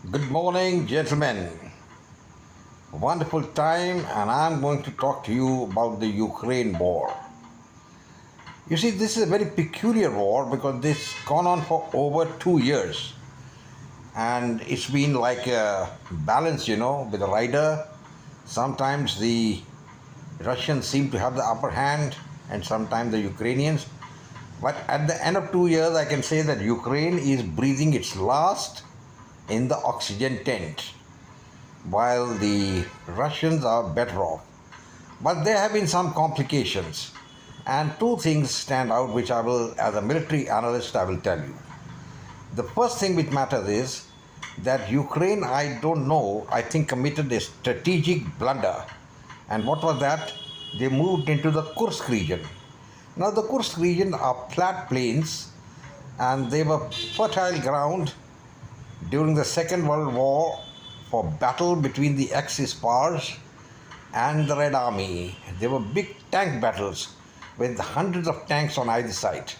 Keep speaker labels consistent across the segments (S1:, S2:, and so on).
S1: Good morning, gentlemen. Wonderful time, and I'm going to talk to you about the Ukraine war. You see, this is a very peculiar war because this gone on for over 2 years, and it's been like a balance, with the rider. Sometimes the Russians seem to have the upper hand, and sometimes the Ukrainians. But at the end of 2 years, I can say that Ukraine is breathing its last in the oxygen tent, while the Russians are better off. But there have been some complications, and two things stand out which I will, as a military analyst, I will tell you. The first thing which matters is that Ukraine, I don't know, I think committed a strategic blunder. And what was that? They moved into the Kursk region. Now, the Kursk region are flat plains and they were fertile ground during the Second World War for battle between the Axis powers and the Red Army. There were big tank battles with hundreds of tanks on either side.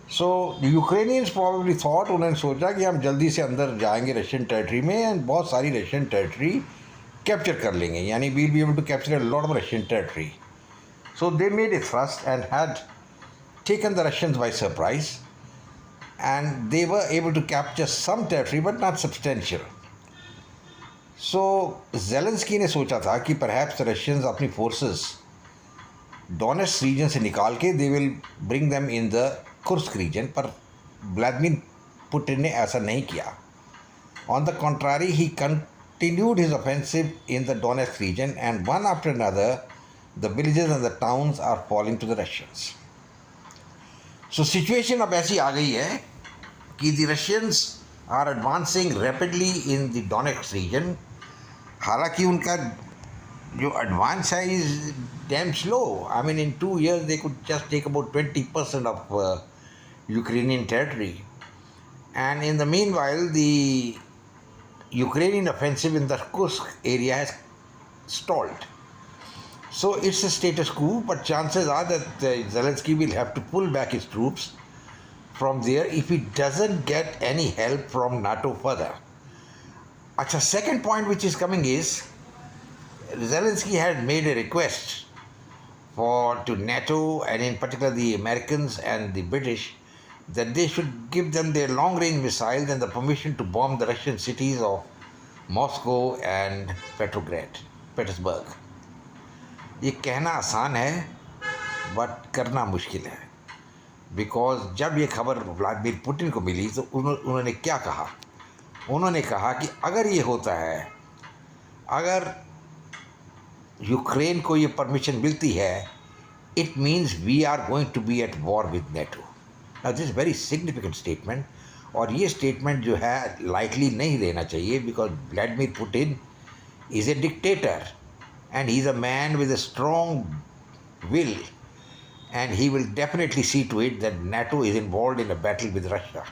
S1: So the Ukrainians probably thought, उन्होंने सोचा कि हम जल्दी से अंदर जाएंगे Russian territory में and बहुत सारी रशियन टेरिटरी कैप्चर कर लेंगे, यानी we'll be able to capture a lot of Russian territory. So they made a thrust and had taken the Russians by surprise, and they were able to capture some territory but not substantial. So Zelensky ने सोचा था कि perhaps the Russians अपनी forces Donetsk region से निकाल के they will bring them in the Kursk region, पर Vladimir Putin ने ऐसा नहीं किया. On the contrary, he continued his offensive in the Donetsk region, and one after another the villages and the towns are falling to the Russians. So situation अब ऐसी आ गई है कि the Russians are advancing rapidly in the Donetsk region. हालांकि उनका जो advance है is damn slow. I mean, in 2 years they could just take about 20% of Ukrainian territory. And in the meanwhile, the Ukrainian offensive in the Kursk area has stalled. So it's a status quo, but chances are that Zelensky will have to pull back his troops from there if he doesn't get any help from NATO further. Achha, second point which is coming is Zelensky had made a request to NATO and in particular the Americans and the British that they should give them their long-range missiles and the permission to bomb the Russian cities of Moscow and Petersburg. ये कहना आसान है but करना मुश्किल है, because जब ये खबर व्लादिमीर पुतिन को मिली तो उन्होंने क्या कहा? उन्होंने कहा कि अगर ये होता है, अगर यूक्रेन को ये परमिशन मिलती है, it means we are going to be at war with NATO. Now this very significant statement, और ये स्टेटमेंट जो है लाइटली नहीं लेना चाहिए, because Vladimir Putin is a dictator and he's a man with a strong will, and he will definitely see to it that NATO is involved in a battle with Russia.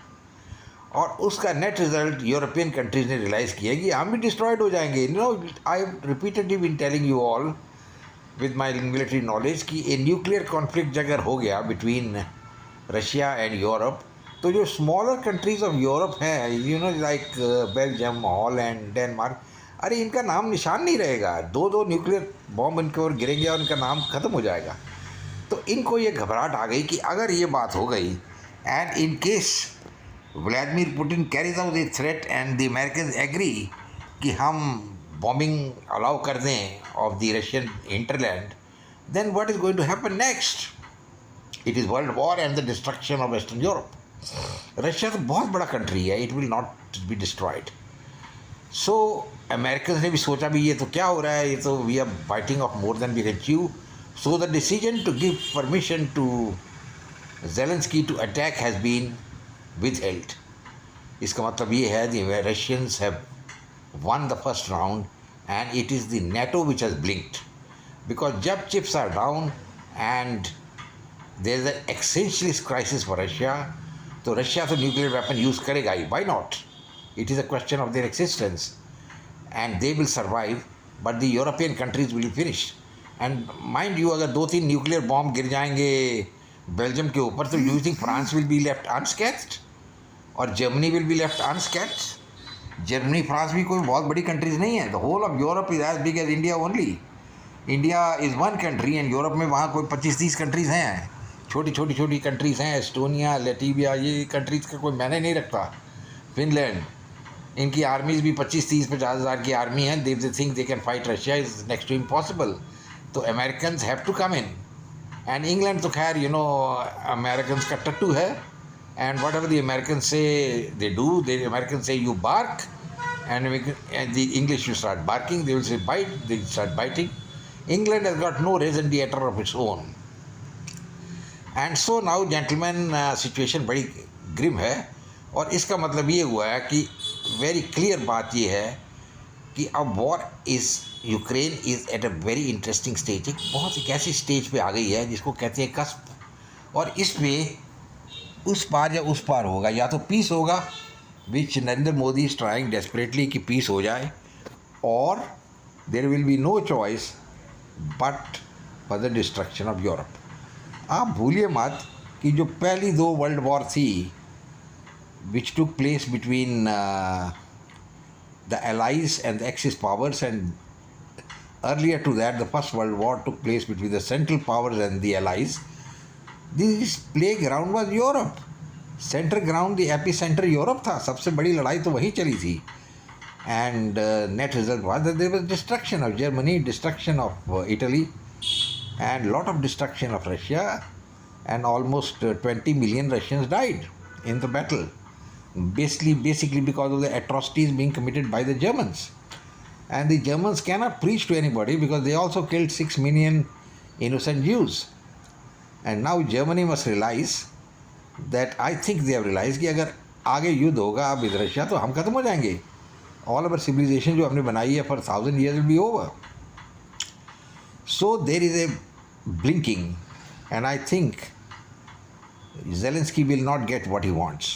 S1: और उसका net result European countries ने realise किया कि हम भी destroyed हो जाएंगे. I repeatedly been telling you all with my military knowledge कि ए न्यूक्लियर कॉन्फ्लिक्ट अगर हो गया बिटवीन रशिया एंड यूरोप, तो जो स्मॉलर कंट्रीज ऑफ यूरोप हैं, लाइक बेल्जियम, हॉलैंड, डेनमार्क, अरे इनका नाम निशान नहीं रहेगा. दो न्यूक्लियर बॉम्ब इनके ओर गिरेंगे और इनका नाम ख़त्म हो जाएगा. तो इनको ये घबराहट आ गई कि अगर ये बात हो गई and in case Vladimir Putin carries out the threat and the American agree कि हम बॉम्बिंग अलाउ कर दें of the Russian hinterland, then what is going to happen next? It is world war and the destruction of western Europe. Russia तो बहुत बड़ा country है, it will not be destroyed. So American ने भी सोचा भी ये तो क्या हो रहा है, ये तो we are fighting off more than we can chew. So the decision to give permission to Zelensky to attack has been withheld. इसका मतलब ये है the Russians have won the first round and it is the NATO which has blinked, because जब chips are down and there is an existentialist crisis for Russia, तो Russia तो nuclear weapon use करेगा ही. Why not? It is a question of their existence, and they will survive, but the European countries will be finished. And mind you, अगर 2-3 nuclear bomb गिर जाएंगे Belgium के ऊपर, तो you think France will be left unscathed और Germany will be left unscathed? Germany France भी कोई बहुत बड़ी कंट्रीज नहीं है. The whole of Europe is as big as India only. India is one country and Europe में वहाँ कोई 25-30 कंट्रीज़ हैं. छोटी छोटी छोटी कंट्रीज़ हैं. एस्टोनिया, लेटिविया, ये कंट्रीज़ का कोई मैंने नहीं रखता. फिनलैंड, इनकी आर्मीज़ भी 25-30-50 हज़ार की आर्मी है. They think they can fight Russia is next to impossible. तो American have to come in. And England तो खैर अमेरिकन का टट्टू है. And whatever the American say they do. They American say you bark and the English will start barking. They will say bite, they will start biting. England has got no raison d'etre of its own. And so now gentlemen, situation बड़ी Grimm है. और इसका मतलब ये हुआ है कि very clear बात ये है कि अब war is Ukraine is at a very interesting stage. बहुत एक ऐसी स्टेज पे आ गई है जिसको कहते हैं कस्प. और इस पे उस पार या उस पार होगा. या तो पीस होगा, which Narendra Modi is trying desperately कि पीस हो जाए, और there will be no choice but for the destruction of Europe. आप भूलिए मत कि जो पहली 2 वर्ल्ड वॉर थी which took place between the allies and the axis powers, and earlier to that the first world war took place between the central powers and the allies. This playground was Europe. Centre ground, the epicentre Europe था. सबसे बड़ी लड़ाई तो वहीं चली थी. And net result was that there was destruction of Germany, destruction of Italy, and lot of destruction of Russia, and almost 20 million Russians died in the battle, basically because of the atrocities being committed by the Germans. And the Germans cannot preach to anybody because they also killed 6 million innocent Jews. And now Germany must realize that, I think they have realized, कि अगर आगे युद्ध होगा अब Russia तो हम खत्म हो जाएंगे. All our civilization जो हमने बनाई है for 1000 years will be over. So there is a blinking, and I think Zelensky will not get what he wants.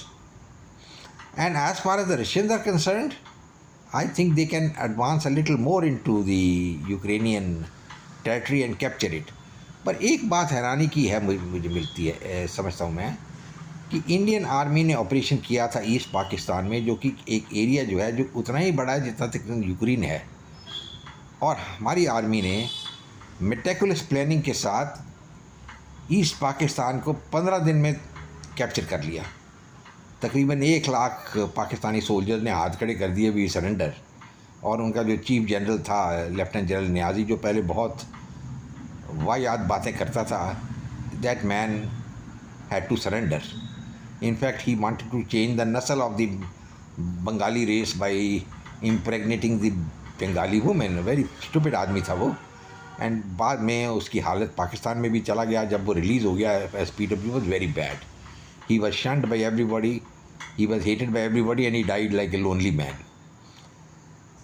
S1: And as far as the Russians are concerned, I think they can advance a little more into the Ukrainian territory and capture it. पर एक बात हैरानी की है मुझे मिलती है, समझता हूँ मैं, कि इंडियन आर्मी ने ऑपरेशन किया था ईस्ट पाकिस्तान में, जो कि एक एरिया जो है जो उतना ही बड़ा है जितना तक यूक्रेन है. और हमारी आर्मी ने मेटिकुलस प्लानिंग के साथ ईस्ट पाकिस्तान को 15 दिन में कैप्चर कर लिया. तकरीबन 1 लाख पाकिस्तानी सोल्जर्स ने हाथ खड़े कर दिए वी सरेंडर. और उनका जो चीफ जनरल था लेफ्टिनेंट जनरल नियाजी, जो पहले बहुत वाहियात बातें करता था, that man had to surrender. In fact, he wanted to change the nasal of the Bengali race by impregnating the Bengali women. Very stupid आदमी था वो. And बाद में उसकी हालत पाकिस्तान में भी चला गया. जब वो रिलीज़ हो गया, SPW was very bad. He was shunned by everybody. He was hated by everybody and he died like a lonely man.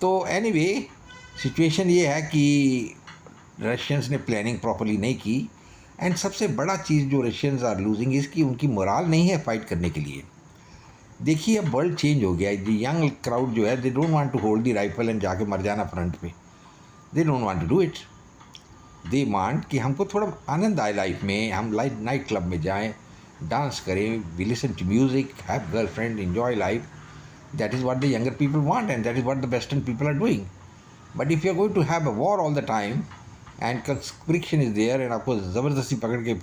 S1: तो anyway, सिचुएशन ये है कि रशियंस ने प्लानिंग प्रॉपरली नहीं की. एंड सबसे बड़ा चीज़ जो रशियंस आर लूजिंग इसकी उनकी मोराल नहीं है फाइट करने के लिए. देखिए अब वर्ल्ड चेंज हो गया है. जो यंग क्राउड जो है, they don't want to hold the rifle and जाके मर जाना फ्रंट पे. They don't want to do it. They want कि हमको थोड़ा आनंद आए लाइफ में, हम नाइट क्लब में जाएं, डांस करें, we listen to music, have girlfriend, enjoy life. That is what the younger people want and that is what the western people are doing. But if you are going to have a war all the time and conscription is there and आपको ज़बरदस्ती पकड़ के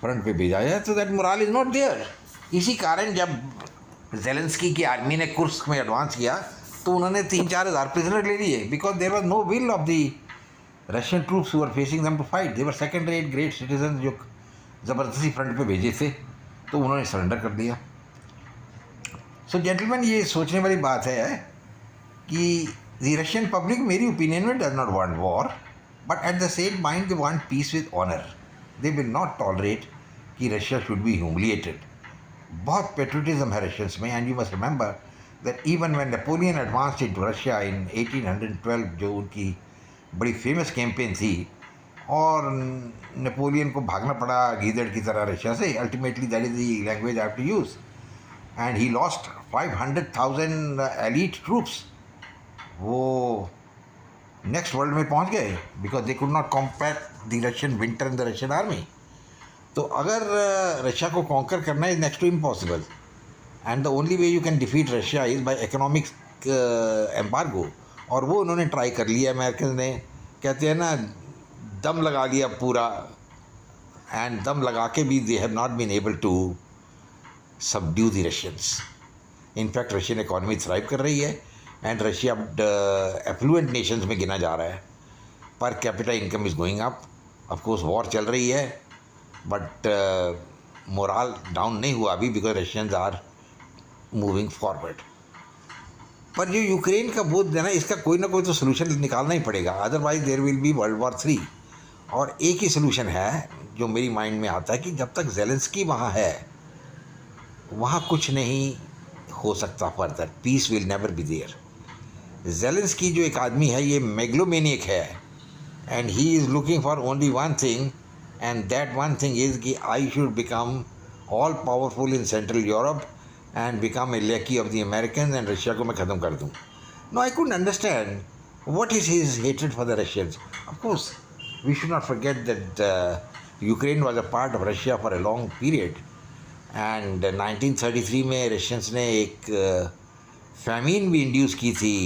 S1: front पे भेजा जाए, तो that moral is not there. इसी कारण जब जेलेंस्की की आर्मी ने कुर्स्क में एडवांस किया तो उन्होंने 3-4 हज़ार प्रिजनर ले लिए, because there was no will of the Russian troops who were facing them to fight. They were second rate great citizen जो ज़बरदस्ती फ्रंट पे भेजे थे, तो उन्होंने सरेंडर कर दिया. सो जेंटलमैन, ये सोचने वाली बात है कि द रशियन पब्लिक मेरी ओपिनियन में does not want war, but at the same time they want peace with honor. They will not tolerate कि Russia should be humiliated. बहुत patriotism है Russians में. And you must remember that even when Napoleon advanced into Russia in 1812, जो उनकी बड़ी famous campaign थी, और Napoleon को भागना पड़ा गीदड़ की तरह रशिया से. Ultimately that is the language I have to use. And he lost 500,000 elite troops. वो नेक्स्ट वर्ल्ड में पहुंच गए because they could not combat the Russian winter in the Russian army. तो अगर रशिया को कॉन्कर करना is next to impossible. And the only way you can defeat Russia is by economic embargo, और वो उन्होंने ट्राई कर लिया American ने, कहते हैं ना दम लगा लिया पूरा, एंड दम लगा के भी they have not been able to subdue the Russians. In fact Russian economy thrive कर रही है, एंड रशिया एफ्लुएंट नेशंस में गिना जा रहा है, per capita income is going up. Of course war चल रही है, बट मोरल डाउन नहीं हुआ अभी, because Russians are moving forward. पर जो यूक्रेन का बोझ है ना, इसका कोई ना कोई तो सोल्यूशन निकालना ही पड़ेगा, otherwise there will be world war 3। और एक ही सोल्यूशन है जो मेरी माइंड में आता है कि जब तक ज़ेलेंस्की वहाँ है, वहाँ कुछ नहीं हो सकता further, peace will never be there. Zelensky जो एक आदमी है, ये मेगलोमेनिक है, and he is looking for only one thing, and that one thing is कि I should become all powerful in central Europe and become a lackey of the American, and Russia को मैं ख़त्म कर दूँ। No, I couldn't understand what is his hatred for the Russians. Of course we should not forget that Ukraine was a part of Russia for a long period, and 1933 में Russians ने एक famine भी induce की थी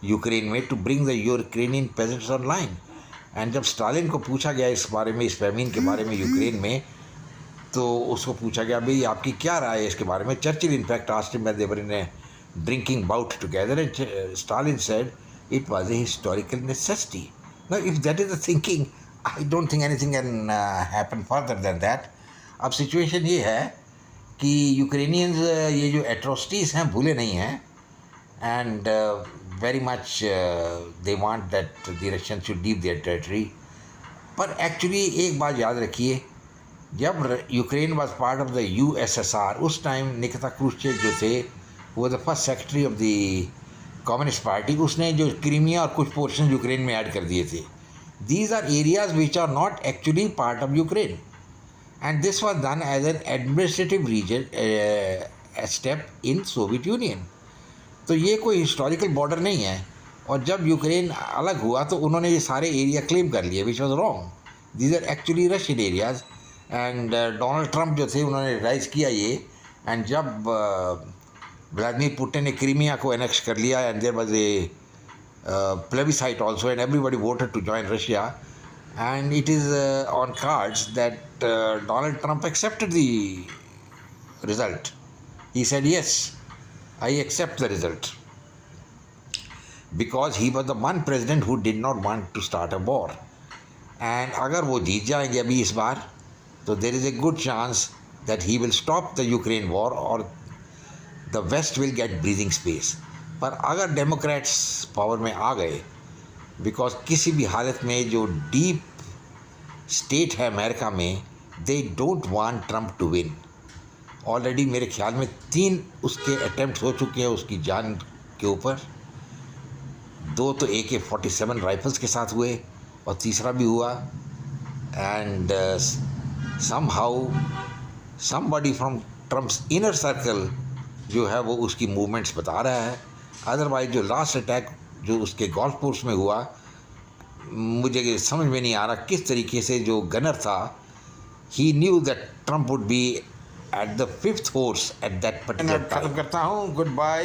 S1: Ukraine में, to bring the Ukrainian peasants online. And जब Stalin को पूछा गया इस बारे में, इस फैमिन के बारे में यूक्रेन में, तो उसको पूछा गया भाई आपकी क्या राय है इसके बारे में। Churchill in fact asked him, they were in a drinking bout together, and Stalin said it was a historical necessity. Now if that is the thinking, I don't think anything can happen further than that. अब situation ये है कि Ukrainians ये जो atrocities हैं भूले नहीं हैं, and very much they want that the Russian should leave their territory. पर एक्चुअली एक बात याद रखिए, जब Ukraine was part of the USSR, उस टाइम निकिता क्रूश्चेव जो थे, वो the first secretary of the communist party, उसने जो क्रीमिया और कुछ पोर्शन यूक्रेन में ऐड कर दिए थे। These are areas which are not actually part of Ukraine, and this was done as an administrative region step in Soviet Union। तो ये कोई हिस्टोरिकल बॉर्डर नहीं है, और जब यूक्रेन अलग हुआ तो उन्होंने ये सारे एरिया क्लेम कर लिए, which was wrong. These are actually Russian areas, and Donald Trump जो थे उन्होंने राइज किया ये। एंड जब व्लादिमीर पुतिन ने क्रीमिया को एनेक्स कर लिया, and there was a plebiscite also, and everybody voted to join Russia, and it is on cards that Donald Trump accepted the result. He said, yes, I accept the result, because he was the one president who did not want to start a war. And अगर वो जीत जाएंगे अभी इस बार, तो there is a good chance that he will stop the Ukraine war, or the West will get breathing space. पर अगर Democrats power में आ गए, बिकॉज किसी भी हालत में जो डीप स्टेट है अमेरिका में, they don't want Trump to win. Already मेरे ख्याल में 3 उसके अटैम्प्ट हो चुके हैं उसकी जान के ऊपर। 2 तो AK-47 राइफल्स के साथ हुए, और तीसरा भी हुआ, and somehow somebody from Trump's inner circle जो है वो उसकी मूवमेंट्स बता रहा है। अदरवाइज जो लास्ट अटैक जो उसके गोल्फ कोर्स में हुआ, मुझे समझ में नहीं आ रहा किस तरीके से जो गनर था, he knew that Trump would be at the 5th horse at that particular time. खत्म करता हूँ, गुड बाय।